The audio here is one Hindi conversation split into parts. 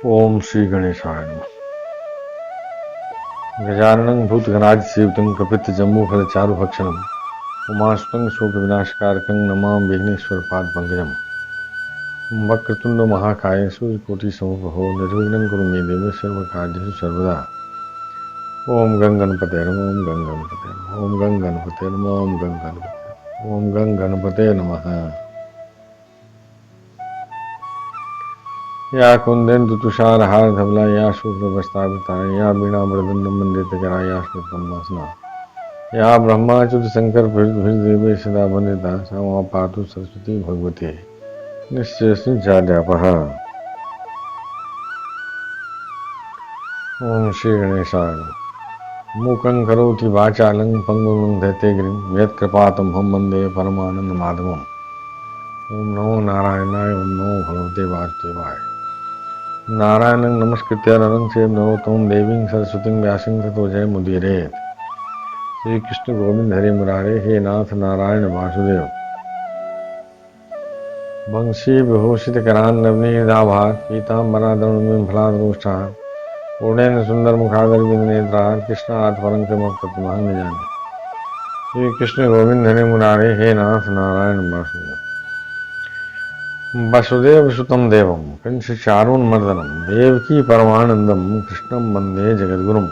ओम श्री गणेशाय नमः। गजाननं भूतगणाधिसेवितं कपित्थजम्बूफलचारुभक्षणं उमासुतं शोकविनाशकारकं नमामि विघ्नेश्वरपादपङ्कजम्। वक्रतुण्ड महाकाय सूर्यकोटिसमप्रभो निर्विघ्नं कुरु मे देव सर्वकार्येषु सर्वदा। ओम गं गणपते नमः। ओम गं गणपते नमः। ओम गं गणपते नमः। ओम गं गणपते ओम गं गणपते नमः। या कुंदेन्दु तुषारहार धवला या शुभ्रवस्त्रावृता या वीणा मृदंडं वन्दितकरा या स्मितम्बासना या ब्रह्माच्युत शंकर भृदेवे सदा वन्दिता सा मा पातु सरस्वती भगवती निश्चयस्याध्यापः। ओम श्री गणेशाय नमः। मूकं करोति वाचालं पंगुं लंघयते गिरिं यत्कृपातमहं वन्दे परमानन्दमाधवम्। ओम नमो नारायणाय। ओम नमो भगवते वासुदेवाय। नारायणं नमस्कृत्य नरं चैव नरोत्तमं देवीं सरस्वतीं व्यासं ततो जयमुदीरयेत्। श्री कृष्ण गोविंद हरे मुरारे। हे नाथ नारायण वासुदेव। वंशी विभूषित करान नवनीताभार पीताम्बराधरण फलादरोष्ठार पूर्णेन सुंदर मुखागर बिंद नेत्रार कृष्णात् परं च मम तत्त्वमहं न जाने। श्री कृष्ण गोविंद हरे मुरारे। हे नाथ नारायण वासुदेव। वसुदेव सुतं देवं कंस चाणूरमर्दनं देवकी परमानंदं कृष्णं वंदे जगद्गुरुं।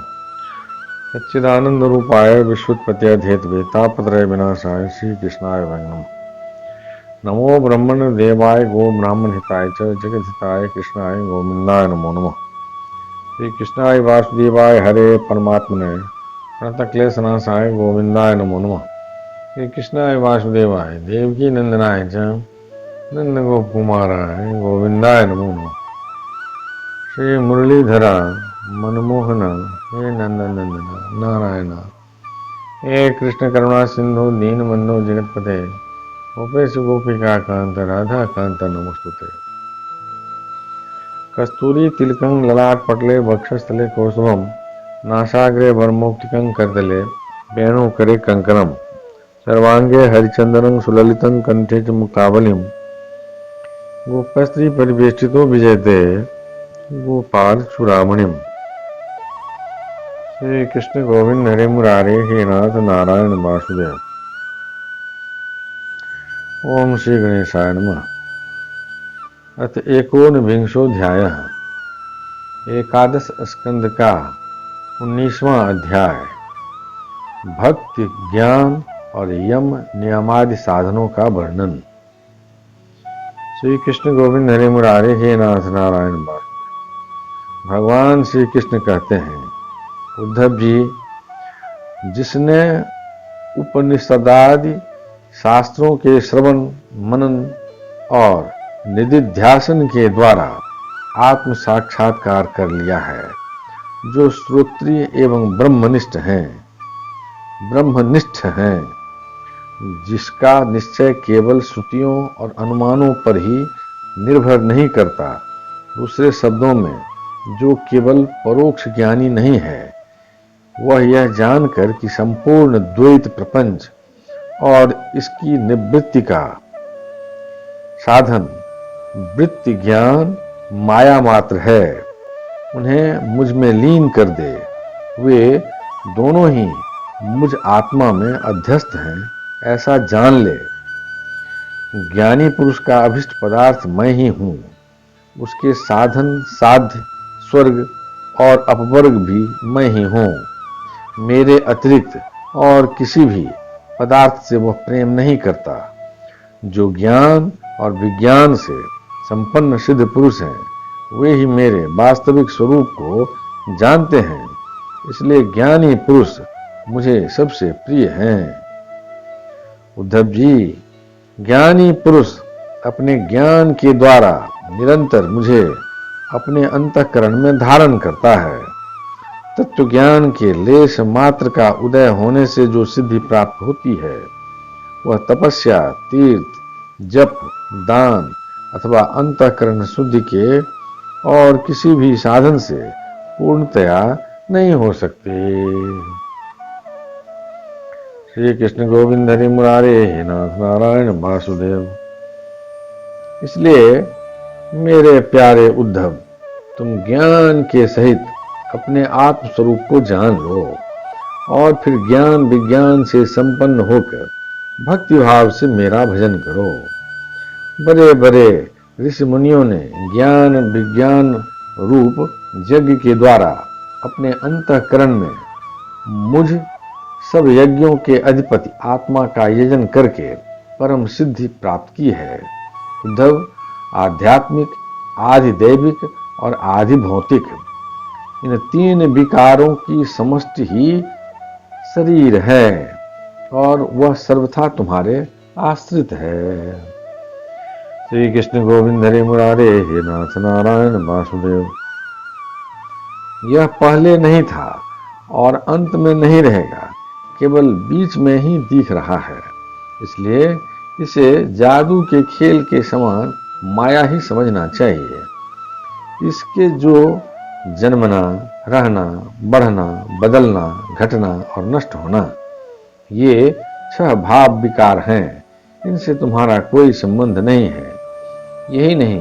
सच्चिदानंद रूपाय विश्वोत्पत्त्यादिहेतवे तापत्रय विनाशाय श्री कृष्णाय वै नमः। नमो ब्रह्मण देवाय गो ब्राह्मण हिताय च जगत हिताय कृष्णाय गोविंदाय नमो नमः। श्री कृष्णाय वासुदेवाय हरे परमात्मने प्रणतक्लेशनाशाय गोविंदाय नमो नमः। श्री कृष्णाय वासुदेवाय देवकी नंदनाय च नंद गोप कुमाराय गोविंदाय नमो नमः। श्री मुरलीधरा मनमोहन हे नंदन नारायण हे कृष्ण करुणा सिंधु दीनबंधो जगतपते गोपेश गोपिका कांत राधा कांत नमस्तुते। कस्तूरी तिलकं ललाट पटले वक्षस्थले कौस्तुभं नासाग्रे वरमौक्तिकं करतले वेणु करे कंकणम सर्वांगे हरिचंदनं सुललितं कंठे च मुक्तावलिं गोपस्त्री परिवेष्टितो विजयते गोपाल चूड़ामणिम। श्री कृष्ण गोविंद हरे मुरारे। हे नाथ नारायण वासुदेव। ओम श्री गणेशाय नमः। अथ एकोनविंशोऽध्यायः। एकादश स्कंद का 19वां अध्याय। भक्ति ज्ञान और यम नियमादि साधनों का वर्णन। श्री कृष्ण गोविंद हरे मुरारे। हे नाथ नारायण वासुदेव। भगवान श्री कृष्ण कहते हैं, उद्धव जी, जिसने उपनिषदादि शास्त्रों के श्रवण मनन और निधिध्यासन के द्वारा आत्म साक्षात्कार कर लिया है, जो श्रोत्रिय एवं ब्रह्मनिष्ठ हैं, जिसका निश्चय केवल श्रुतियों और अनुमानों पर ही निर्भर नहीं करता, दूसरे शब्दों में जो केवल परोक्ष ज्ञानी नहीं है, वह यह जानकर कि संपूर्ण द्वैत प्रपंच और इसकी निवृत्ति का साधन वृत्ति ज्ञान माया मात्र है, उन्हें मुझ में लीन कर दे। वे दोनों ही मुझ आत्मा में अध्यस्त हैं, ऐसा जान ले। ज्ञानी पुरुष का अभिष्ट पदार्थ मैं ही हूँ, उसके साधन साध्य स्वर्ग और अपवर्ग भी मैं ही हूँ। मेरे अतिरिक्त और किसी भी पदार्थ से वह प्रेम नहीं करता। जो ज्ञान और विज्ञान से संपन्न सिद्ध पुरुष हैं, वे ही मेरे वास्तविक स्वरूप को जानते हैं, इसलिए ज्ञानी पुरुष मुझे सबसे प्रिय हैं। उद्धव जी, ज्ञानी पुरुष अपने ज्ञान के द्वारा निरंतर मुझे अपने अंतःकरण में धारण करता है। तत्व ज्ञान के लेश मात्र का उदय होने से जो सिद्धि प्राप्त होती है, वह तपस्या, तीर्थ, जप, दान अथवा अंतःकरण शुद्धि के और किसी भी साधन से पूर्णतया नहीं हो सकते। श्री कृष्ण गोविंद हरि मुरारे। हे नाथ नारायण वासुदेव। इसलिए मेरे प्यारे उद्धव, तुम ज्ञान के सहित अपने आत्म स्वरूप को जान लो और फिर ज्ञान विज्ञान से संपन्न होकर भक्ति भाव से मेरा भजन करो। बड़े बड़े ऋषि मुनियों ने ज्ञान विज्ञान रूप यज्ञ के द्वारा अपने अंतःकरण में मुझ सब यज्ञों के अधिपति आत्मा का यजन करके परम सिद्धि प्राप्त की है। उद्धव, आध्यात्मिक, आधि दैविक और आधि भौतिक इन तीन विकारों की समष्टि ही शरीर है और वह सर्वथा तुम्हारे आश्रित है। श्री कृष्ण गोविंद हरे मुरारे, हे नाथ नारायण वासुदेव। यह पहले नहीं था और अंत में नहीं रहेगा, केवल बीच में ही दिख रहा है। इसलिए इसे जादू के खेल के समान माया ही समझना चाहिए। इसके जो जन्मना, रहना, बढ़ना, बदलना, घटना और नष्ट होना, ये 6 भाव विकार हैं। इनसे तुम्हारा कोई संबंध नहीं है। यही नहीं,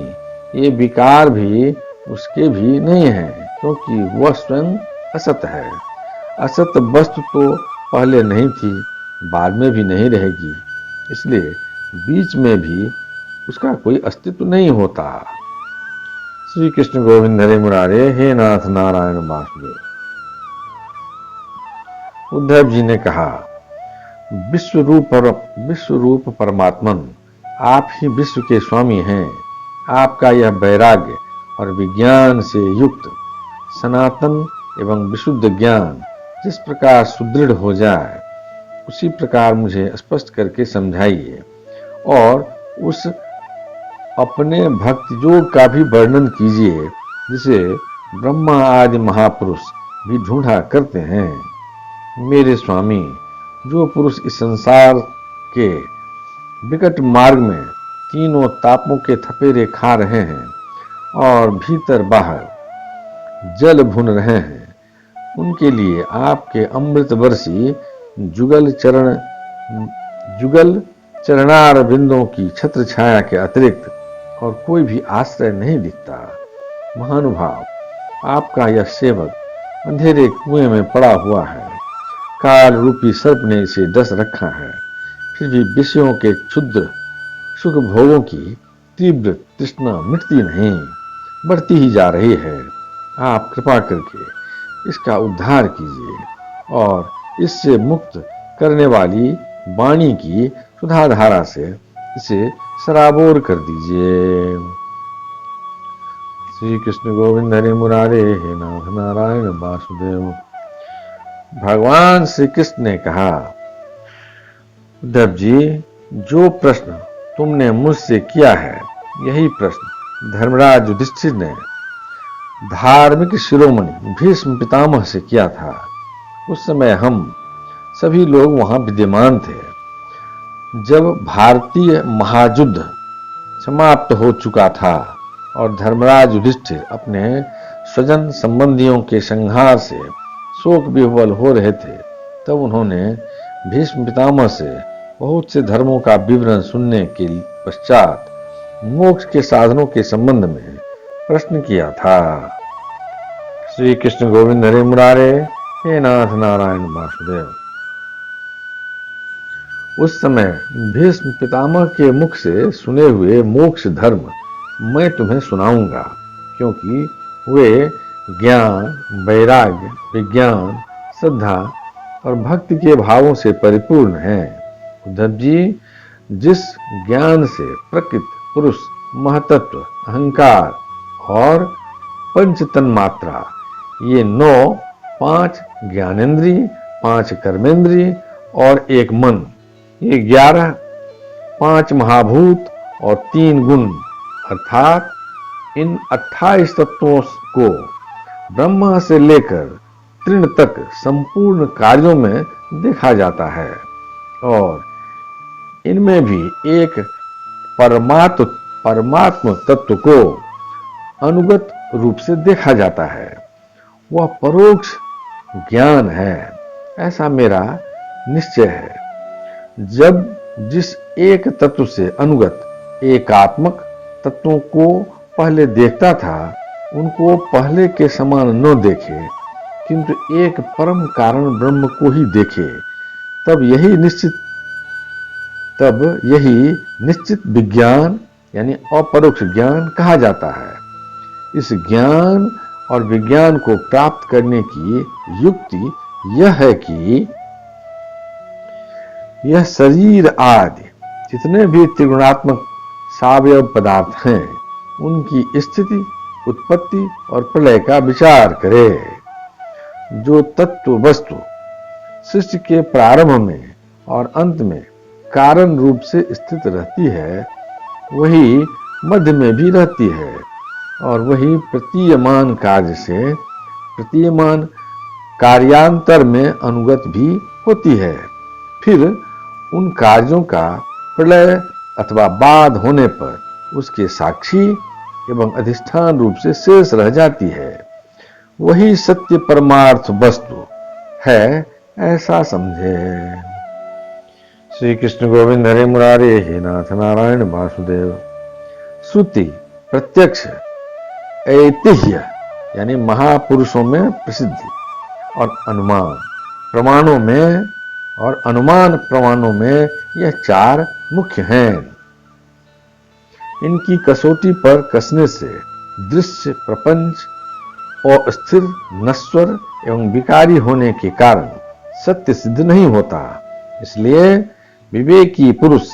ये विकार भी उसके भी नहीं है, क्योंकि वह स्वयं असत है। असत वस्तु तो पहले नहीं थी, बाद में भी नहीं रहेगी, इसलिए बीच में भी उसका कोई अस्तित्व नहीं होता। श्री कृष्ण गोविंद हरे मुरारे, हे नाथ नारायण वासुदेव। उद्धव जी ने कहा, विश्व रूप परमात्मन, आप ही विश्व के स्वामी हैं। आपका यह वैराग्य और विज्ञान से युक्त सनातन एवं विशुद्ध ज्ञान जिस प्रकार सुदृढ़ हो जाए, उसी प्रकार मुझे स्पष्ट करके समझाइए और उस अपने भक्ति योग का भी वर्णन कीजिए जिसे ब्रह्मा आदि महापुरुष भी ढूंढा करते हैं। मेरे स्वामी, जो पुरुष इस संसार के विकट मार्ग में तीनों तापों के थपेरे खा रहे हैं और भीतर बाहर जल भुन रहे हैं, उनके लिए आपके अमृत वर्षी जुगल चरणार बिंदों की छत्र छाया के अतिरिक्त और कोई भी आश्रय नहीं दिखता। महानुभाव, आपका यह सेवक अंधेरे कुएं में पड़ा हुआ है। काल रूपी सर्प ने इसे डस रखा है, फिर भी विषयों के क्षुद्र सुख भोगों की तीव्र तृष्णा मिटती नहीं, बढ़ती ही जा रही है। आप कृपा करके इसका उद्धार कीजिए और इससे मुक्त करने वाली वाणी की सुधाधारा से इसे सराबोर कर दीजिए। श्री कृष्ण गोविंद हरे मुरारे, हे नाथ नारायण वासुदेव। भगवान श्री कृष्ण ने कहा, उद्धव जी, जो प्रश्न तुमने मुझसे किया है, यही प्रश्न धर्मराज युधिष्ठिर ने धार्मिक शिरोमणि भीष्म पितामह से किया था। उस समय हम सभी लोग वहां विद्यमान थे। जब भारतीय महायुद्ध समाप्त हो चुका था और धर्मराज युधिष्ठिर अपने स्वजन संबंधियों के संहार से शोक विह्वल हो रहे थे, तब उन्होंने भीष्म पितामह से बहुत से धर्मों का विवरण सुनने के पश्चात मोक्ष के साधनों के संबंध में प्रश्न किया था। श्री कृष्ण गोविंद हरे मुरारे, हे नाथ नारायण वासुदेव। उस समय भीष्म पितामह के मुख से सुने हुए मोक्ष धर्म मैं तुम्हें सुनाऊंगा, क्योंकि वे ज्ञान, वैराग्य, विज्ञान, श्रद्धा और भक्ति के भावों से परिपूर्ण हैं। उद्धव जी, जिस ज्ञान से प्रकृति, पुरुष, महतत्व, अहंकार और पंच तन्मात्रा, ये 9, 5 ज्ञानेन्द्रिय, 5 कर्मेंद्रिय और 1 मन, ये 11, 5 महाभूत और 3 गुण, अर्थात इन 28 तत्वों को ब्रह्मा से लेकर तृण तक संपूर्ण कार्यों में देखा जाता है और इनमें भी एक परमात्म तत्व को अनुगत रूप से देखा जाता है। वह परोक्ष ज्ञान है, ऐसा मेरा निश्चय है। जब जिस एक तत्व से अनुगत एकात्मक तत्वों को पहले देखता था, उनको पहले के समान न देखे, किंतु एक परम कारण ब्रह्म को ही देखे, तब यही निश्चित विज्ञान यानी अपरोक्ष ज्ञान कहा जाता है। इस ज्ञान और विज्ञान को प्राप्त करने की युक्ति यह है कि यह शरीर आदि जितने भी त्रिगुणात्मक सावयव पदार्थ हैं, उनकी स्थिति, उत्पत्ति और प्रलय का विचार करे। जो तत्व वस्तु सृष्टि के प्रारंभ में और अंत में कारण रूप से स्थित रहती है, वही मध्य में भी रहती है और वही प्रतीयमान कार्य से प्रतीयमान कार्यांतर में अनुगत भी होती है। फिर उन कार्यों का प्रलय अथवा बाध होने पर उसके साक्षी एवं अधिष्ठान रूप से शेष रह जाती है। वही सत्य परमार्थ वस्तु है, ऐसा समझे। श्री कृष्ण गोविंद हरे मुरारे, हे नाथ नारायण वासुदेव। श्रुति प्रत्यक्ष ऐतिह्य यानी महापुरुषों में प्रसिद्धि और अनुमान प्रमाणों में और अनुमान प्रमाणों में यह चार मुख्य हैं। इनकी कसौटी पर कसने से दृश्य प्रपंच अस्थिर, नश्वर एवं विकारी होने के कारण सत्य सिद्ध नहीं होता। इसलिए विवेकी पुरुष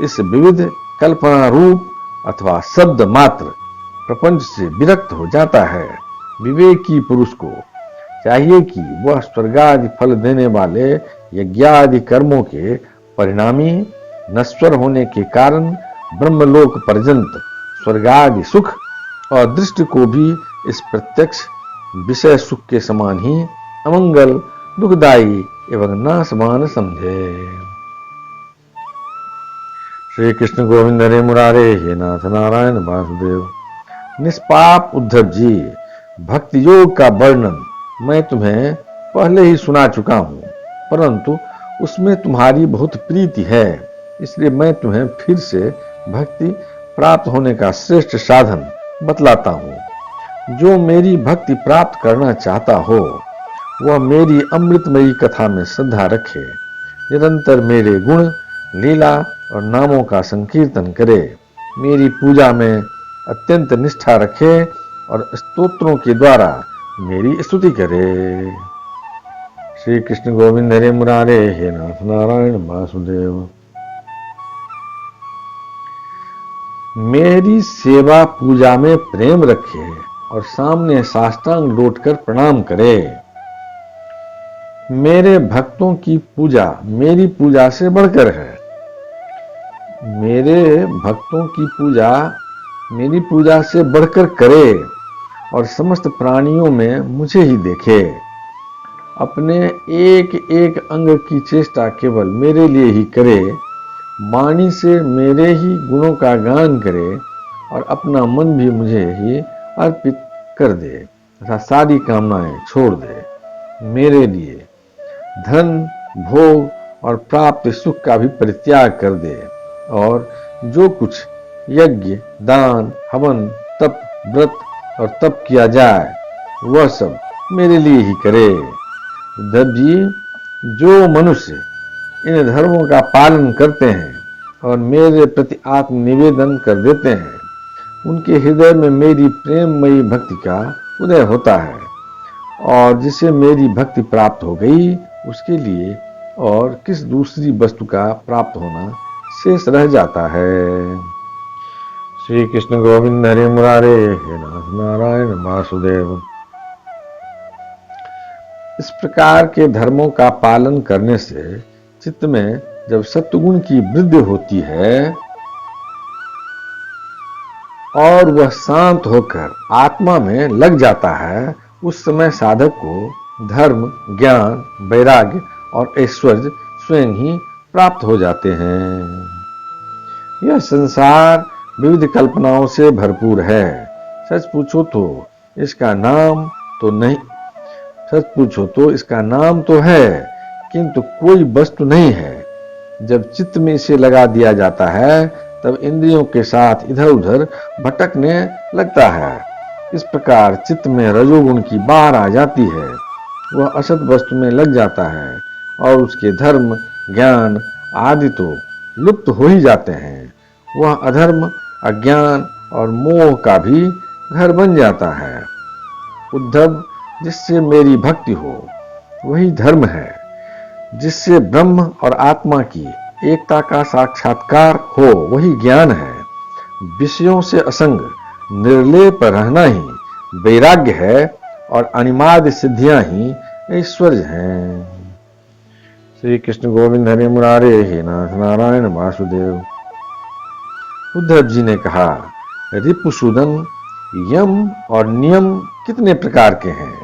इस विविध कल्पना रूप अथवा शब्द मात्र प्रपंच से विरक्त हो जाता है। विवेकी पुरुष को चाहिए कि वह स्वर्गादि फल देने वाले यज्ञादि कर्मों के परिणामी नश्वर होने के कारण ब्रह्मलोक पर्यंत स्वर्गादि सुख और दृष्टि को भी इस प्रत्यक्ष विषय सुख के समान ही अमंगल, दुखदायी एवं नाशवान समझे। श्री कृष्ण गोविंद हरे मुरारे, हे नाथ नारायण वासुदेव। निष्पाप उद्धव जी, भक्ति योग का वर्णन मैं तुम्हें पहले ही सुना चुका हूं, परंतु उसमें तुम्हारी बहुत प्रीति है, इसलिए मैं तुम्हें फिर से भक्ति प्राप्त होने का श्रेष्ठ साधन बतलाता हूं। जो मेरी भक्ति प्राप्त करना चाहता हो, वह मेरी अमृतमयी कथा में श्रद्धा रखे, निरंतर मेरे गुण, लीला और नामों का संकीर्तन करे, मेरी पूजा में अत्यंत निष्ठा रखे और स्तोत्रों के द्वारा मेरी स्तुति करे। श्री कृष्ण गोविंद हरे मुरारे, हे नाथ नारायण वासुदेव। मेरी सेवा पूजा में प्रेम रखे और सामने साष्टांग लौटकर प्रणाम करे। मेरे भक्तों की पूजा मेरी पूजा से बढ़कर है। मेरे भक्तों की पूजा मेरी पूजा से बढ़कर करे और समस्त प्राणियों में मुझे ही देखे। अपने एक एक अंग की चेष्टा केवल मेरे लिए ही करे, वाणी से मेरे ही गुणों का गान करे और अपना मन भी मुझे ही अर्पित कर दे तथा सारी कामनाएं छोड़ दे। मेरे लिए धन, भोग और प्राप्त सुख का भी परित्याग कर दे और जो कुछ यज्ञ, दान, हवन, तप, व्रत और तप किया जाए, वह सब मेरे लिए ही करे। उद्धव जी, जो मनुष्य इन धर्मों का पालन करते हैं और मेरे प्रति आत्म निवेदन कर देते हैं, उनके हृदय में मेरी प्रेममयी भक्ति का उदय होता है और जिसे मेरी भक्ति प्राप्त हो गई, उसके लिए और किस दूसरी वस्तु का प्राप्त होना शेष रह जाता है। श्री कृष्ण गोविंद हरे मुरारे, हे नाथ नारायण वासुदेव। इस प्रकार के धर्मों का पालन करने से चित्त में जब सत्वगुण की वृद्धि होती है और वह शांत होकर आत्मा में लग जाता है, उस समय साधक को धर्म, ज्ञान, वैराग्य और ऐश्वर्य स्वयं ही प्राप्त हो जाते हैं। यह संसार विविध कल्पनाओं से भरपूर है। सच पूछो तो इसका नाम तो है, किंतु कोई वस्तु नहीं है। जब चित्त में इसे लगा दिया जाता है, तब इंद्रियों के साथ इधर उधर भटकने लगता है इस प्रकार चित्त में रजोगुण की बाढ़ आ जाती है, वह असत वस्तु में लग जाता है और उसके धर्म, ज्ञान आदि तो लुप्त हो ही जाते हैं। वह अधर्म, अज्ञान और मोह का भी घर बन जाता है। उद्धव, जिससे मेरी भक्ति हो वही धर्म है, जिससे ब्रह्म और आत्मा की एकता का साक्षात्कार हो वही ज्ञान है। विषयों से असंग निर्लेप रहना ही वैराग्य है और अनिमाद सिद्धियां ही ऐश्वर्य हैं। श्री कृष्ण गोविंद हरे मुरारे हे नाथ नारायण वासुदेव। उद्धव जी ने कहा, रिपुसूदन, यम और नियम कितने प्रकार के हैं?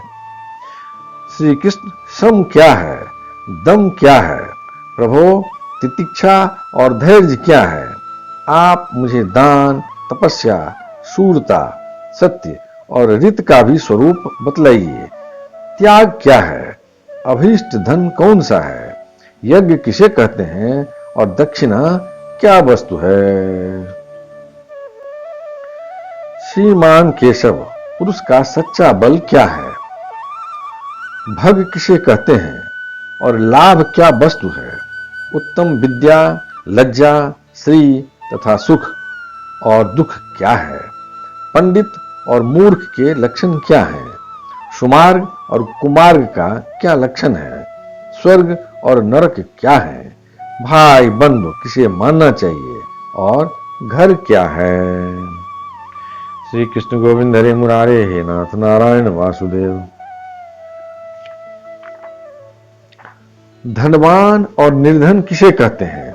श्री कृष्ण, सम क्या है, दम क्या है, प्रभो तितिक्षा और धैर्य क्या है? आप मुझे दान, तपस्या, शूरता, सत्य और रित का भी स्वरूप बतलाइए। त्याग क्या है? अभीष्ट धन कौन सा है? यज्ञ किसे कहते हैं और दक्षिणा क्या वस्तु है? श्रीमान केशव, पुरुष का सच्चा बल क्या है? भग किसे कहते हैं और लाभ क्या वस्तु है? उत्तम विद्या, लज्जा, श्री तथा सुख और दुख क्या है? पंडित और मूर्ख के लक्षण क्या हैं? सुमार्ग और कुमार्ग का क्या लक्षण है? स्वर्ग और नरक क्या है? भाई बंधु किसे मानना चाहिए और घर क्या है? श्री कृष्ण गोविंद हरे मुरारे हे नाथ नारायण वासुदेव। धनवान और निर्धन किसे कहते हैं?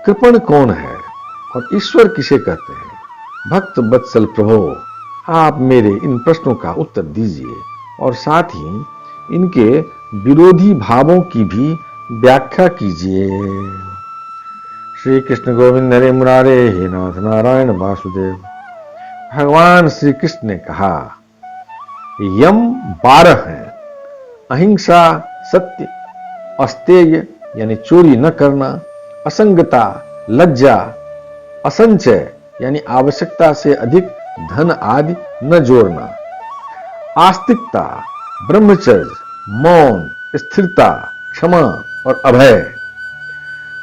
कृपण कौन है और ईश्वर किसे कहते हैं? भक्त वत्सल प्रभो, आप मेरे इन प्रश्नों का उत्तर दीजिए और साथ ही इनके विरोधी भावों की भी व्याख्या कीजिए। श्री कृष्ण गोविंद हरे मुरारे हे नाथ नारायण वासुदेव। भगवान श्री कृष्ण ने कहा, यम 12 हैं। अहिंसा, सत्य, अस्तेय यानी चोरी न करना, असंगता, लज्जा, असंचय यानी आवश्यकता से अधिक धन आदि न जोड़ना, आस्तिकता, ब्रह्मचर्य, मौन, स्थिरता, क्षमा और अभय।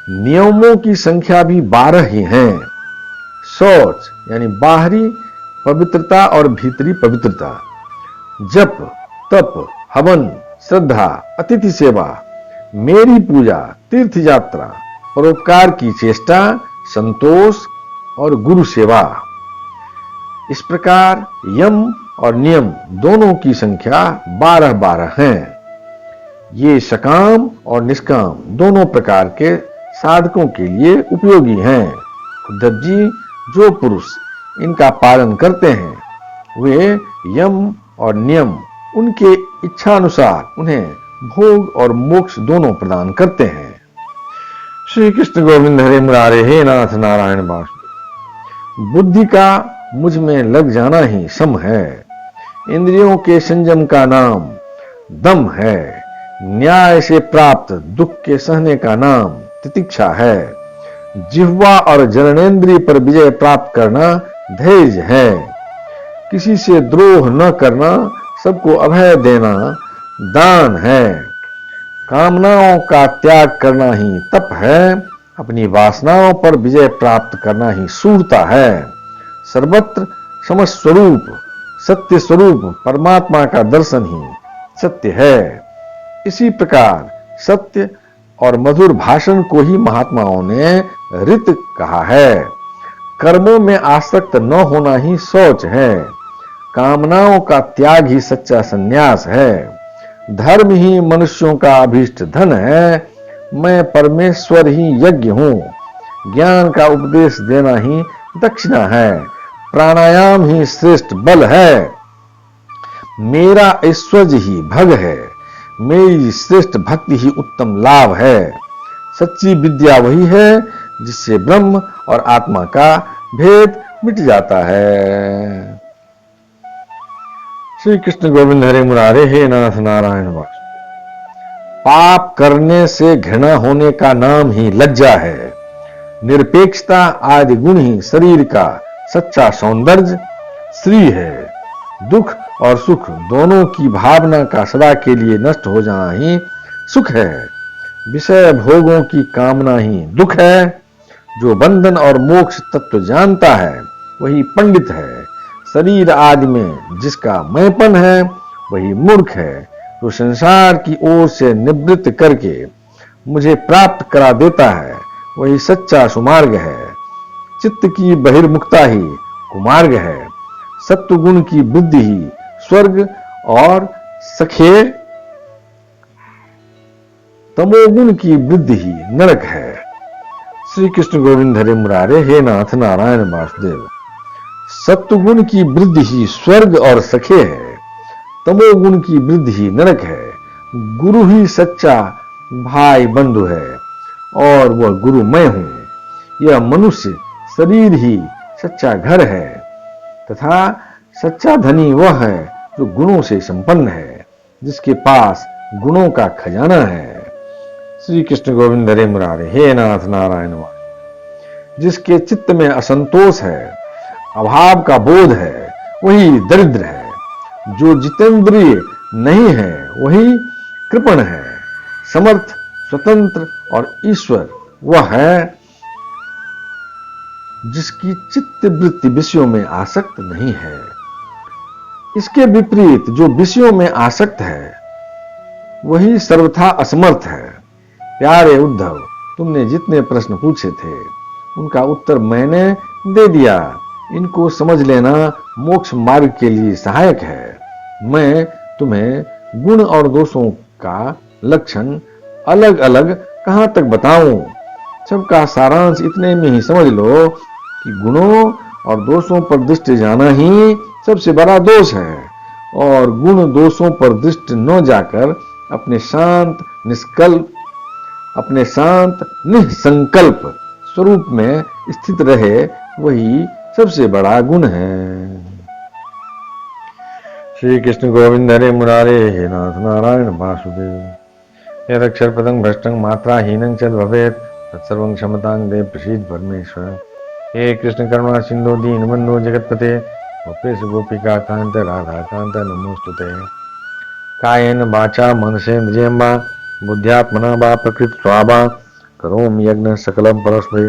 नियमों की संख्या भी 12 ही हैं। शौच यानी बाहरी पवित्रता और भीतरी पवित्रता, जप, तप, हवन, श्रद्धा, अतिथि सेवा, मेरी पूजा, तीर्थ यात्रा, परोपकार की चेष्टा, संतोष और गुरु सेवा। इस प्रकार यम और नियम दोनों की संख्या 12 हैं। ये सकाम और निष्काम दोनों प्रकार के साधकों के लिए उपयोगी हैं। उद्धव जी, जो पुरुष इनका पालन करते हैं वे यम और नियम उनके इच्छानुसार उन्हें भोग और मोक्ष दोनों प्रदान करते हैं। श्री कृष्ण गोविंद हरे मुरारे हे नाथ नारायण वासुदेव। बुद्धि का मुझ में लग जाना ही सम है। इंद्रियों के संयम का नाम दम है। न्याय से प्राप्त दुख के सहने का नाम तितिक्षा है। जिह्वा और जननेन्द्रिय पर विजय प्राप्त करना धैर्य है। किसी से द्रोह न करना, सबको अभय देना दान है। कामनाओं का त्याग करना ही तप है। अपनी वासनाओं पर विजय प्राप्त करना ही शूरता है। सर्वत्र समस्वरूप सत्य स्वरूप परमात्मा का दर्शन ही सत्य है। इसी प्रकार सत्य और मधुर भाषण को ही महात्माओं ने रित कहा है। कर्मों में आसक्त न होना ही शौच है। कामनाओं का त्याग ही सच्चा संन्यास है। धर्म ही मनुष्यों का अभीष्ट धन है। मैं परमेश्वर ही यज्ञ हूं। ज्ञान का उपदेश देना ही दक्षिणा है। प्राणायाम ही श्रेष्ठ बल है। मेरा ऐश्वर्य ही भग है। मेरी श्रेष्ठ भक्ति ही उत्तम लाभ है। सच्ची विद्या वही है जिससे ब्रह्म और आत्मा का भेद मिट जाता है। श्री कृष्ण गोविंद हरे मुरारे हे नाथ नारायण वासुदेव। पाप करने से घृणा होने का नाम ही लज्जा है। निरपेक्षता आदि गुण ही शरीर का सच्चा सौंदर्य श्री है। दुख और सुख दोनों की भावना का सदा के लिए नष्ट हो जाना ही सुख है। विषय भोगों की कामना ही दुख है। जो बंधन और मोक्ष तत्व जानता है वही पंडित है। शरीर आदि में जिसका मैंपन है वही मूर्ख है। जो संसार की ओर से निवृत्त करके मुझे प्राप्त करा देता है वही सच्चा सुमार्ग है। चित्त की बहिर्मुखता ही कुमार्ग है। सत्वगुण की वृद्धि ही स्वर्ग और सखे तमोगुण की वृद्धि ही नरक है। श्री कृष्ण गोविंद हरे मुरारे, हे नाथ नारायण वासुदेव। सत्वगुण की वृद्धि ही स्वर्ग और सखे है। तमोगुण की वृद्धि ही नरक है। गुरु ही सच्चा भाई बंधु है और वह गुरु मैं हूं। यह मनुष्य शरीर ही सच्चा घर है तथा सच्चा धनी वह है जो गुणों से संपन्न है, जिसके पास गुणों का खजाना है। श्री कृष्ण गोविंद हरे मुरारे, हे नाथ नारायण वासुदेव। जिसके चित्त में असंतोष है, अभाव का बोध है, वही दरिद्र है। जो जितेंद्रिय नहीं है वही कृपण है। समर्थ, स्वतंत्र और ईश्वर वह है जिसकी चित्त वृत्ति विषयों में आसक्त नहीं है। इसके विपरीत जो विषयों में आसक्त है वही सर्वथा असमर्थ है। प्यारे उद्धव, तुमने जितने प्रश्न पूछे थे उनका उत्तर मैंने दे दिया। इनको समझ लेना मोक्ष मार्ग के लिए सहायक है। मैं तुम्हें गुण और दोषों का लक्षण अलग अलग कहां तक बताऊं। सबका सारांश इतने में ही समझ लो कि गुणों और दोषों पर दृष्टि जाना ही सबसे बड़ा दोष है और गुण दोषों पर दृष्टि न जाकर अपने शांत निसंकल्प स्वरूप में स्थित रहे वही सबसे बड़ा गुण है। श्री कृष्ण गोविंद हरे मुरारे, हे नाथ नारायण वासुदेव। यदक्षर पदं भ्रष्टं मात्राहीनं च भवेत् तत्सर्वं क्षमतां देव प्रसीद परमेश्वर। हे कृष्ण करुणा सिंधु दीनबंधो जगत्पते गोपेश गोपिका कांत राधा कांत नमोस्तुते। कायेन वाचा मनसेन्द्रियं वा बुद्ध्यात्मना वा प्रकृति स्वभावा करोमि यज्ञ सकलं परस्मै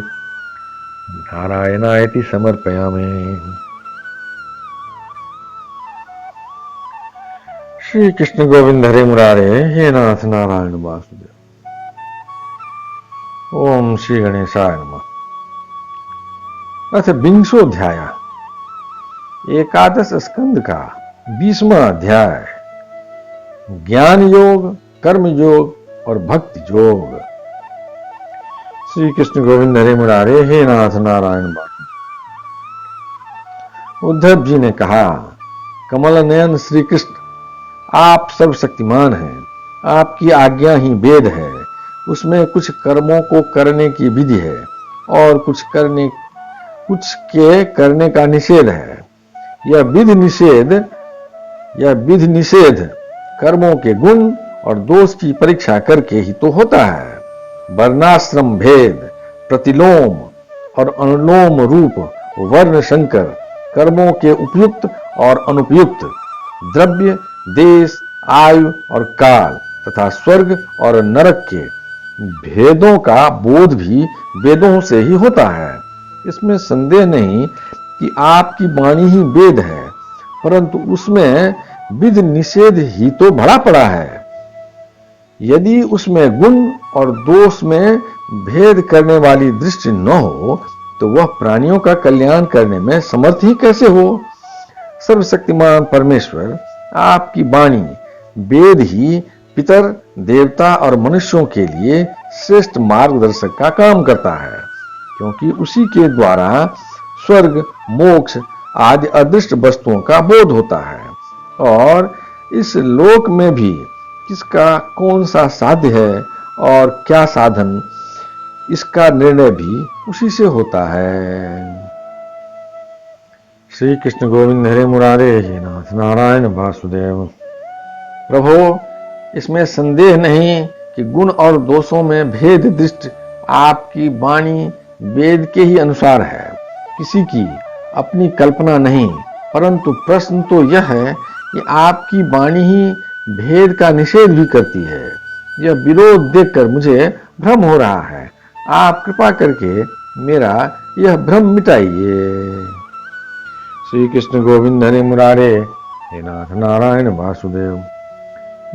नारायणायति समर्पयामि। श्री कृष्ण गोविंद हरे मुरारे, हे नाथ नारायण वासुदेव। ओम श्री गणेशाय नमः। अथ विंशोऽध्याय, एकादश स्कंद का 20वां अध्याय, ज्ञान योग, कर्म योग और भक्ति योग। श्री कृष्ण गोविंद हरे मुरारे, हे नाथ नारायण वासुदेव। उद्धव जी ने कहा, कमल नयन श्री कृष्ण, आप सर्वशक्तिमान हैं। आपकी आज्ञा ही वेद है। उसमें कुछ कर्मों को करने की विधि है और कुछ के करने का निषेध है। यह विधि निषेध कर्मों के गुण और दोष की परीक्षा करके ही तो होता है। वर्णाश्रम भेद, प्रतिलोम और अनुलोम रूप वर्ण संकर कर्मों के उपयुक्त और अनुपयुक्त, द्रव्य, देश, आयु और काल तथा स्वर्ग और नरक के भेदों का बोध भी वेदों से ही होता है। इसमें संदेह नहीं कि आपकी वाणी ही वेद है, परंतु उसमें विधि निषेध ही तो भरा पड़ा है। यदि उसमें गुण और दोष में भेद करने वाली दृष्टि न हो तो वह प्राणियों का कल्याण करने में समर्थ ही कैसे हो। सर्वशक्तिमान परमेश्वर, आपकी वाणी वेद ही पितर, देवता और मनुष्यों के लिए श्रेष्ठ मार्गदर्शक का काम करता है, क्योंकि उसी के द्वारा स्वर्ग, मोक्ष आदि अदृष्ट वस्तुओं का बोध होता है और इस लोक में भी किसका कौन सा साध्य है और क्या साधन, इसका निर्णय भी उसी से होता है। श्री कृष्ण गोविंद हरे मुरारे, हे नाथ नारायण वासुदेव। प्रभो, इसमें संदेह नहीं कि गुण और दोषों में भेद दृष्टि आपकी वाणी वेद के ही अनुसार है। किसी की अपनी कल्पना नहीं, परंतु प्रश्न तो यह है कि आपकी वाणी ही भेद का निषेध भी करती है। यह विरोध देखकर मुझे भ्रम हो रहा है। आप कृपा करके मेरा यह भ्रम मिटाइए। श्री कृष्ण गोविंद हरे मुरारे, हे नाथ नारायण वासुदेव।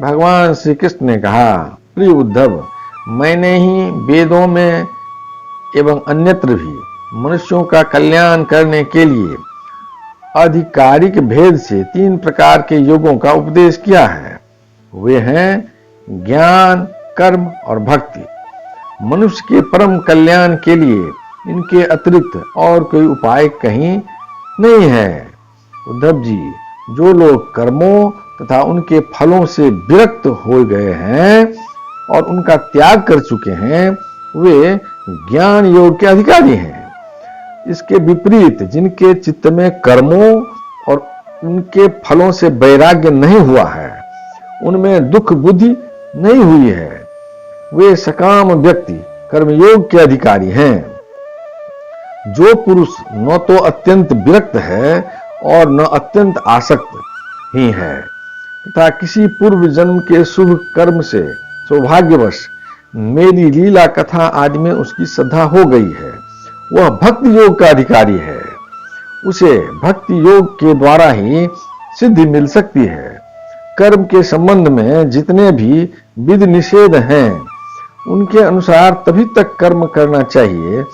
भगवान श्री कृष्ण ने कहा, प्रिय उद्धव, मैंने ही वेदों में एवं अन्यत्र भी मनुष्यों का कल्याण करने के लिए आधिकारिक भेद से 3 प्रकार के योगों का उपदेश किया है। वे हैं ज्ञान, कर्म और भक्ति। मनुष्य के परम कल्याण के लिए इनके अतिरिक्त और कोई उपाय कहीं नहीं है। उद्धव जी, जो लोग कर्मों तथा उनके फलों से विरक्त हो गए हैं और उनका त्याग कर चुके हैं, वे ज्ञान योग के अधिकारी हैं। इसके विपरीत जिनके चित्त में कर्मों और उनके फलों से वैराग्य नहीं हुआ है, उनमें दुख बुद्धि नहीं हुई है, वे सकाम व्यक्ति कर्मयोग के अधिकारी हैं। जो पुरुष न तो अत्यंत विरक्त है और न अत्यंत आसक्त ही है तथा किसी पूर्व जन्म के शुभ कर्म से सौभाग्यवश मेरी लीला कथा आदि में उसकी श्रद्धा हो गई है, वह भक्ति योग का अधिकारी है। उसे भक्ति योग के द्वारा ही सिद्धि मिल सकती है। कर्म के संबंध में जितने भी विधि निषेध हैं, उनके अनुसार तभी तक कर्म करना चाहिए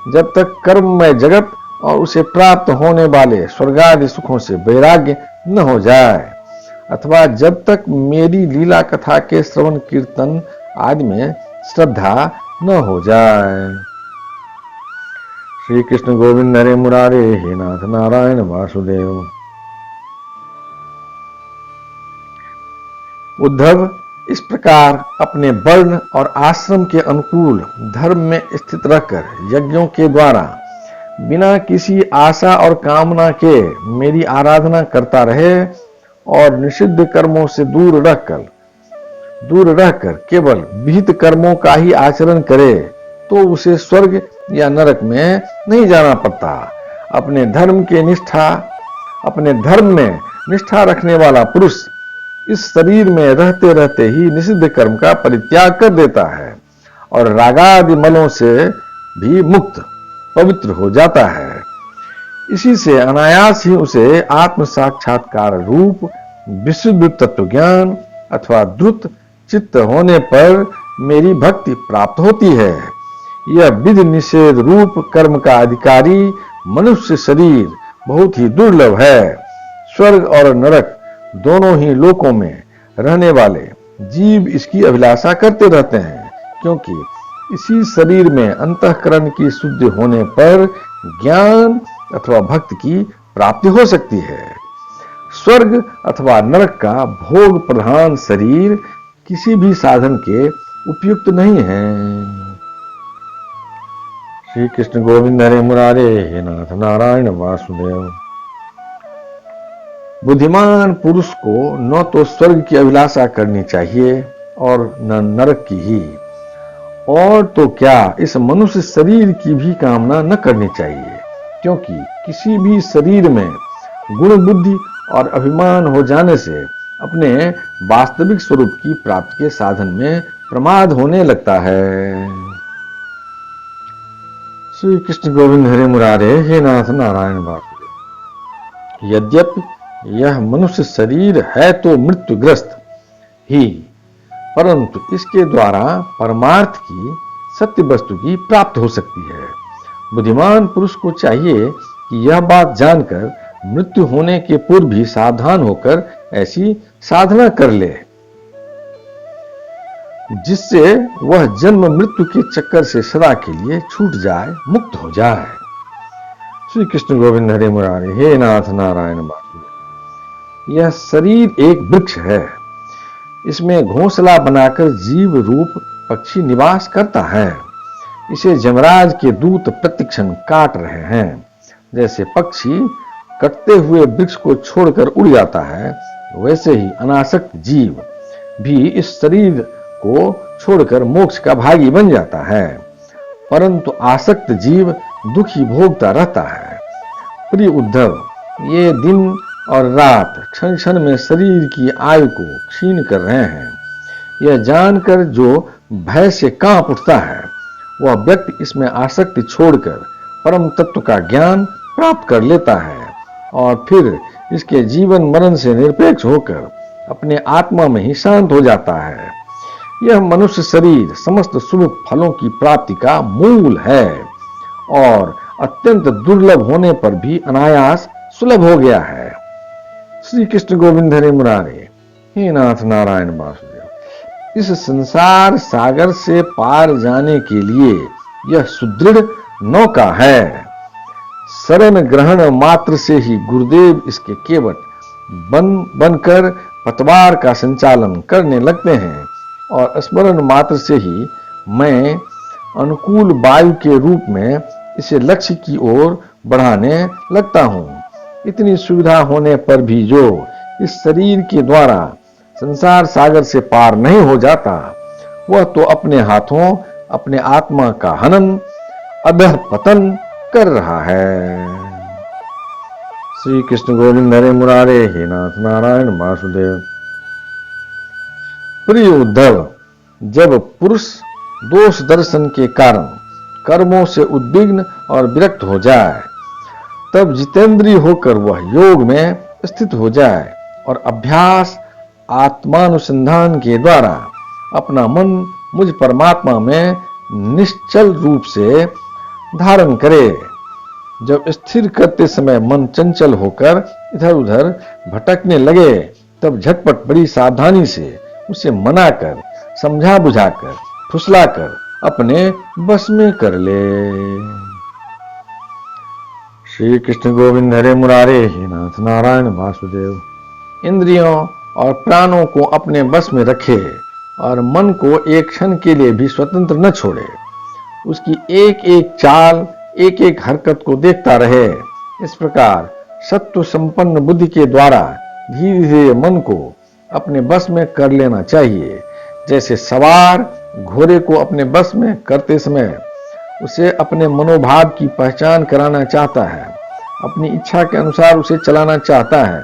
जब तक कर्ममय जगत और उसे प्राप्त होने वाले स्वर्गादि सुखों से वैराग्य न हो जाए, अथवा जब तक मेरी लीला कथा के श्रवण कीर्तन आदि में श्रद्धा न हो जाए। श्री कृष्ण गोविंद हरे मुरारे, हे नाथ नारायण वासुदेव। उद्धव, इस प्रकार अपने वर्ण और आश्रम के अनुकूल धर्म में स्थित रहकर यज्ञों के द्वारा बिना किसी आशा और कामना के मेरी आराधना करता रहे और निषिद्ध कर्मों से दूर रहकर केवल विहित कर्मों का ही आचरण करे तो उसे स्वर्ग या नरक में नहीं जाना पड़ता। अपने धर्म में निष्ठा रखने वाला पुरुष इस शरीर में रहते रहते ही निषिद्ध कर्म का परित्याग कर देता है और रागादि मलों से भी मुक्त पवित्र हो जाता है। इसी से अनायास ही उसे आत्म साक्षात्कार रूप विशुद्ध तत्व ज्ञान अथवा द्रुत चित्त होने पर मेरी भक्ति प्राप्त होती है। यह विधि निषेध रूप कर्म का अधिकारी मनुष्य शरीर बहुत ही दुर्लभ है। स्वर्ग और नरक दोनों ही लोकों में रहने वाले जीव इसकी अभिलाषा करते रहते हैं, क्योंकि इसी शरीर में अंतःकरण की शुद्धि होने पर ज्ञान अथवा भक्ति की प्राप्ति हो सकती है। स्वर्ग अथवा नरक का भोग प्रधान शरीर किसी भी साधन के उपयुक्त नहीं है। श्री कृष्ण गोविंद हरे मुरारे, हे नाथ नारायण वासुदेव। बुद्धिमान पुरुष को न तो स्वर्ग की अभिलाषा करनी चाहिए और न नरक की ही, और तो क्या इस मनुष्य शरीर की भी कामना न करनी चाहिए, क्योंकि किसी भी शरीर में गुण बुद्धि और अभिमान हो जाने से अपने वास्तविक स्वरूप की प्राप्ति के साधन में प्रमाद होने लगता है। श्री कृष्ण गोविंद हरे मुरारे, हे नाथ नारायण वासुदेव। यद्यपि यह मनुष्य शरीर है तो मृत्युग्रस्त ही, परंतु इसके द्वारा परमार्थ की सत्य वस्तु की प्राप्ति हो सकती है। बुद्धिमान पुरुष को चाहिए कि यह बात जानकर मृत्यु होने के पूर्व भी सावधान होकर ऐसी साधना कर ले जिससे वह जन्म मृत्यु के चक्कर से सदा के लिए छूट जाए, मुक्त हो जाए। श्री कृष्ण गोविंद हरे मुरारे, हे नाथ नारायण वासुदेव। यह शरीर एक वृक्ष है, इसमें घोंसला बनाकर जीव रूप पक्षी निवास करता है। इसे जमराज के दूत प्रतिक्षण काट रहे हैं। जैसे पक्षी कटते हुए वृक्ष को छोड़कर उड़ जाता है, वैसे ही अनासक्त जीव भी इस शरीर को छोड़कर मोक्ष का भागी बन जाता है, परंतु आसक्त जीव दुखी भोगता रहता है। प्रिय उद्धव, ये दिन और रात क्षण क्षण में शरीर की आयु को क्षीण कर रहे हैं। यह जानकर जो भय से कांप उठता है, वह व्यक्ति इसमें आसक्ति छोड़कर परम तत्व का ज्ञान प्राप्त कर लेता है और फिर इसके जीवन मरण से निरपेक्ष होकर अपने आत्मा में ही शांत हो जाता है। यह मनुष्य शरीर समस्त शुभ फलों की प्राप्ति का मूल है और अत्यंत दुर्लभ होने पर भी अनायास सुलभ हो गया है। श्री कृष्ण गोविंद हरे मुरारे, हे नाथ नारायण वासुदेव। इस संसार सागर से पार जाने के लिए यह सुदृढ़ नौका है। शरण ग्रहण मात्र से ही गुरुदेव इसके केवट बनकर पतवार का संचालन करने लगते हैं और स्मरण मात्र से ही मैं अनुकूल वायु के रूप में इसे लक्ष्य की ओर बढ़ाने लगता हूँ। इतनी सुविधा होने पर भी जो इस शरीर के द्वारा संसार सागर से पार नहीं हो जाता, वह तो अपने हाथों अपने आत्मा का हनन अधः पतन कर रहा है। श्री कृष्ण गोविंद हरे मुरारे, हे नाथ नारायण वासुदेव। प्रिय उद्धव, जब पुरुष दोष दर्शन के कारण कर्मों से उद्विग्न और विरक्त हो जाए, तब जितेंद्रिय होकर वह योग में स्थित हो जाए और अभ्यास आत्मानुसंधान के द्वारा अपना मन मुझ परमात्मा में निश्चल रूप से धारण करे। जब स्थिर करते समय मन चंचल होकर इधर उधर भटकने लगे, तब झटपट बड़ी सावधानी से उसे मनाकर, समझा बुझाकर, फुसलाकर अपने बस में कर ले। श्री कृष्ण गोविंद हरे मुरारे, हे नाथ नारायण वासुदेव। इंद्रियों और प्राणों को अपने बस में रखे और मन को एक क्षण के लिए भी स्वतंत्र न छोड़े। उसकी एक एक चाल, एक एक हरकत को देखता रहे। इस प्रकार सत्व संपन्न बुद्धि के द्वारा धीरे धीरे मन को अपने बस में कर लेना चाहिए। जैसे सवार घोड़े को अपने बस में करते समय उसे अपने मनोभाव की पहचान कराना चाहता है, अपनी इच्छा के अनुसार उसे चलाना चाहता है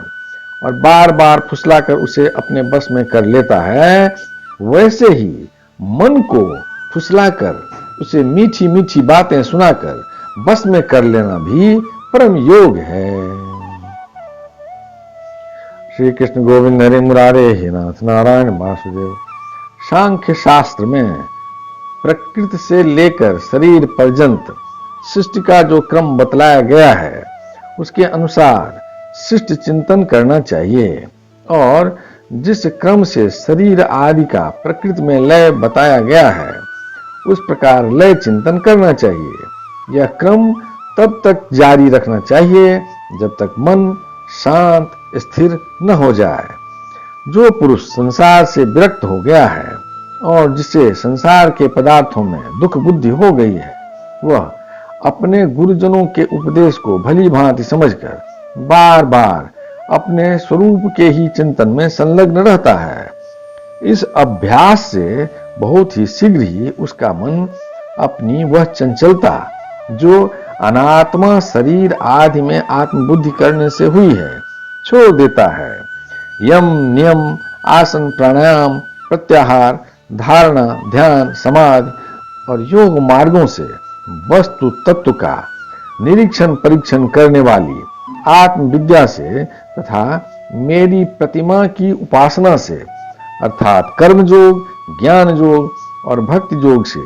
और बार बार फुसलाकर उसे अपने बस में कर लेता है, वैसे ही मन को फुसलाकर उसे मीठी मीठी बातें सुनाकर बस में कर लेना भी परम योग है। श्री कृष्ण गोविंद हरे मुरारे, हे नाथ नारायण वासुदेव। सांख्य शास्त्र में प्रकृति से लेकर शरीर पर्यंत सृष्टि का जो क्रम बतलाया गया है, उसके अनुसार शिष्ट चिंतन करना चाहिए और जिस क्रम से शरीर आदि का प्रकृति में लय बताया गया है, उस प्रकार लय चिंतन करना चाहिए। यह क्रम तब तक जारी रखना चाहिए जब तक मन शांत स्थिर न हो जाए। जो पुरुष संसार से विरक्त हो गया है और जिसे संसार के पदार्थों में दुख बुद्धि हो गई है, वह अपने गुरुजनों के उपदेश को भली भांति समझकर बार बार अपने स्वरूप के ही चिंतन में संलग्न रहता है। इस अभ्यास से बहुत ही शीघ्र ही उसका मन अपनी वह चंचलता जो अनात्मा शरीर आदि में आत्मबुद्धि करने से हुई है, छोड़ देता है। यम नियम आसन प्राणायाम प्रत्याहार धारणा ध्यान समाधि और योग मार्गों से वस्तु तत्व का निरीक्षण परीक्षण करने वाली आत्म विद्या से तथा मेरी प्रतिमा की उपासना से अर्थात कर्म योग, ज्ञान योग और भक्ति योग से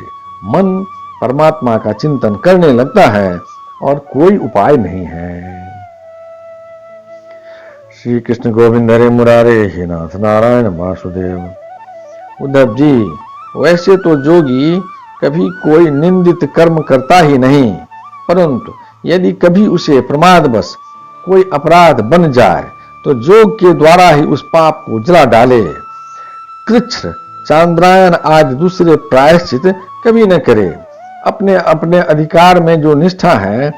मन परमात्मा का चिंतन करने लगता है और कोई उपाय नहीं है। श्री कृष्ण गोविंद हरे मुरारे, हे नाथ नारायण वासुदेव। उद्धव जी, वैसे तो जोगी कभी कोई निंदित कर्म करता ही नहीं, परंतु यदि कभी उसे प्रमादवश कोई अपराध बन जाए तो जोग के द्वारा ही उस पाप को जला डाले। कृच्छ चांद्रायन आदि दूसरे प्रायश्चित कभी न करे। अपने अपने अधिकार में जो निष्ठा है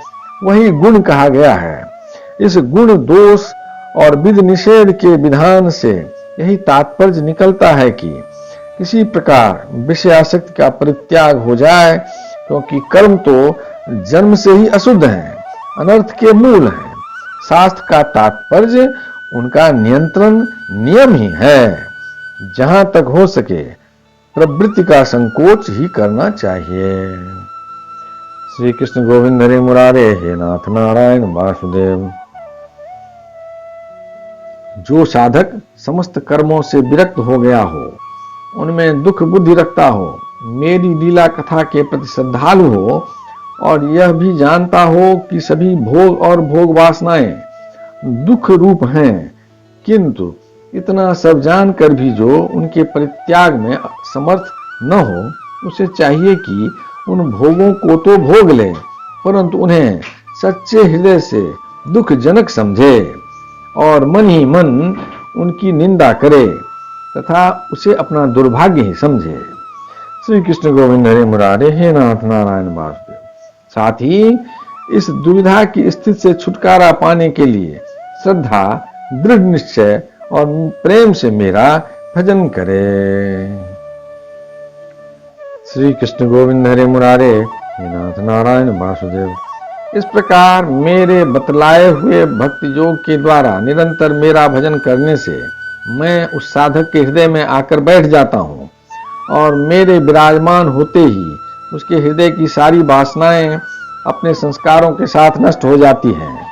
वही गुण कहा गया है। इस गुण दोष और विध निषेध के विधान से यही तात्पर्य निकलता है कि किसी प्रकार विषयासक्ति का परित्याग हो जाए, क्योंकि कर्म तो जन्म से ही अशुद्ध हैं, अनर्थ के मूल हैं। शास्त्र का तात्पर्य उनका नियंत्रण नियम ही है। जहां तक हो सके प्रवृत्ति का संकोच ही करना चाहिए। श्री कृष्ण गोविंद हरे मुरारे, हे नाथ नारायण वासुदेव। जो साधक समस्त कर्मों से विरक्त हो गया हो, उनमें दुख बुद्धि रखता हो, मेरी लीला कथा के प्रति श्रद्धालु हो और यह भी जानता हो कि सभी भोग और भोग वासनाएं दुख रूप हैं, किंतु इतना सब जानकर भी जो उनके परित्याग में समर्थ न हो, उसे चाहिए कि उन भोगों को तो भोग ले, परंतु उन्हें सच्चे हृदय से दुखजनक समझे और मन ही मन उनकी निंदा करे तथा उसे अपना दुर्भाग्य ही समझे। श्री कृष्ण गोविंद हरे मुरारे, हे नाथ नारायण वासुदेव। साथ ही इस दुविधा की स्थिति से छुटकारा पाने के लिए श्रद्धा, दृढ़ निश्चय और प्रेम से मेरा भजन करे। श्री कृष्ण गोविंद हरे मुरारे, हे नाथ नारायण वासुदेव। इस प्रकार मेरे बतलाए हुए भक्ति योग के द्वारा निरंतर मेरा भजन करने से मैं उस साधक के हृदय में आकर बैठ जाता हूँ और मेरे विराजमान होते ही उसके हृदय की सारी वासनाएं अपने संस्कारों के साथ नष्ट हो जाती हैं।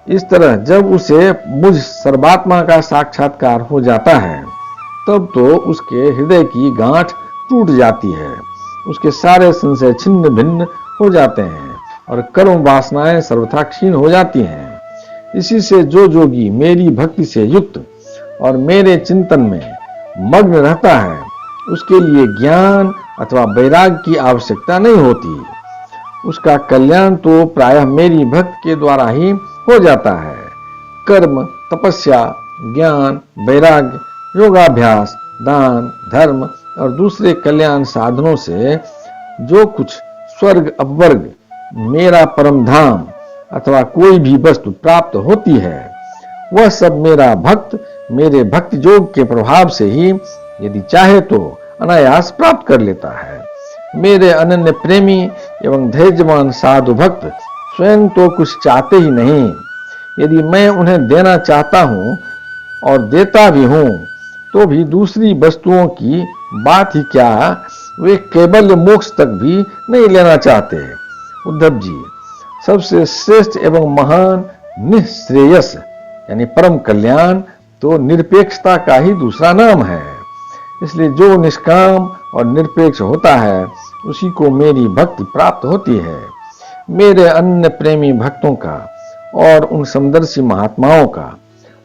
इस तरह जब उसे मुझ सर्वात्मा का साक्षात्कार हो जाता है, तब तो उसके हृदय की गांठ टूट जाती है, उसके सारे संशय छिन्न भिन्न हो जाते हैं और कर्म वासनाएं सर्वथा क्षीण हो जाती हैं। इसी से जो जोगी मेरी भक्ति से युक्त और मेरे चिंतन में मग्न रहता है, उसके लिए ज्ञान अथवा वैराग्य की आवश्यकता नहीं होती। उसका कल्याण तो प्रायः मेरी भक्ति के द्वारा ही हो जाता है। कर्म, तपस्या, ज्ञान, वैराग्य, योगाभ्यास, दान, धर्म और दूसरे कल्याण साधनों से जो कुछ स्वर्ग अपवर्ग, मेरा परम धाम अथवा कोई भी वस्तु प्राप्त होती है, वह सब मेरा भक्त मेरे भक्ति योग के प्रभाव से ही यदि चाहे तो अनायास प्राप्त कर लेता है। मेरे अनन्य प्रेमी एवं धैर्यवान साधु भक्त स्वयं तो कुछ चाहते ही नहीं। यदि मैं उन्हें देना चाहता हूँ और देता भी हूँ, तो भी दूसरी वस्तुओं की बात ही क्या, वे केवल मोक्ष तक भी नहीं लेना चाहते। उद्धव जी, सबसे श्रेष्ठ एवं महान निःश्रेयस यानी परम कल्याण तो निरपेक्षता का ही दूसरा नाम है। इसलिए जो निष्काम और निरपेक्ष होता है, उसी को मेरी भक्ति प्राप्त होती है। मेरे अन्य प्रेमी भक्तों का और उन समदर्शी महात्माओं का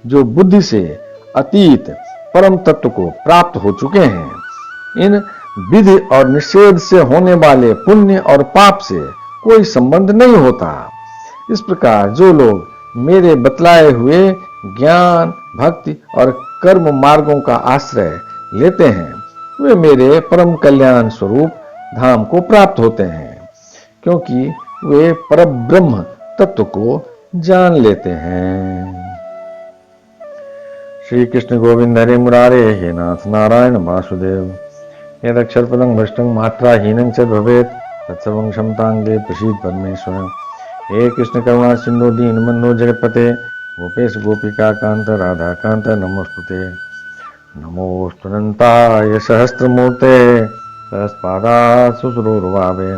जो बुद्धि से अतीत परम तत्व को प्राप्त हो चुके हैं, इन विधि और निषेध से होने वाले पुण्य और पाप से कोई संबंध नहीं होता। इस प्रकार जो लोग मेरे बतलाए हुए ज्ञान, भक्ति और कर्म मार्गों का आश्रय लेते हैं, वे मेरे परम कल्याण स्वरूप धाम को प्राप्त होते हैं, क्योंकि वे परब्रह्म तत्व को जान लेते हैं। श्री कृष्ण गोविंद हरे मुरारे, हे नाथ नारायण वासुदेव। यदक्षरपदं भ्रष्टं मात्राहीनं च भवेत् तत्सर्वं क्षमतां प्रसीद परमेश्वर। हे कृष्ण करुणा सिंधु दीनबंधो जगत्पते गोपेश गोपिका कांत राधा कांत नमोस्तुते। नमोस्तुनन्ताय सहस्रमूर्ते सहस्रपादात् सुसुरोर्भावे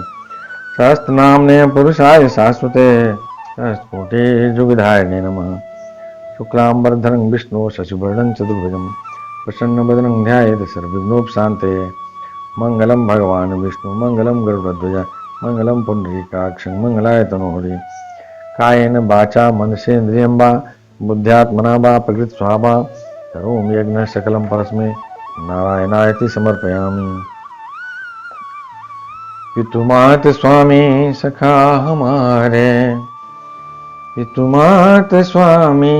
सहस्रनाम्ने पुरुषाय शाश्वते सहस्रकोटियुगधारिणे नमः। शुक्लांबरधरं विष्णु शशिवर्णं चतुर्भुजं प्रसन्नवदनं ध्यायेत् सर्वविघ्नोपशान्ते। मंगलम भगवान विष्णु मंगलम गरुड़ध्वज मंगलम पुंडरीकाक्षं मंगलाय तनोहरि। कायेन वाचा मनसेन्द्रियं वा बुद्ध्यात्मना वा प्रकृति स्वभावा करोमि यज्ञ सकलं परस्मै नारायणायति समर्पयामि। पितुमात स्वामी सखा हमारे, पितुमात स्वामी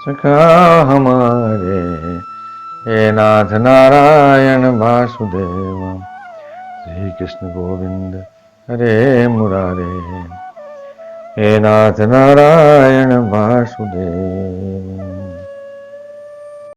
सखा हमारे, हे नाथ नारायण वासुदेव। श्री कृष्ण गोविंद हरे मुरारे, हे नाथ नारायण वासुदेव।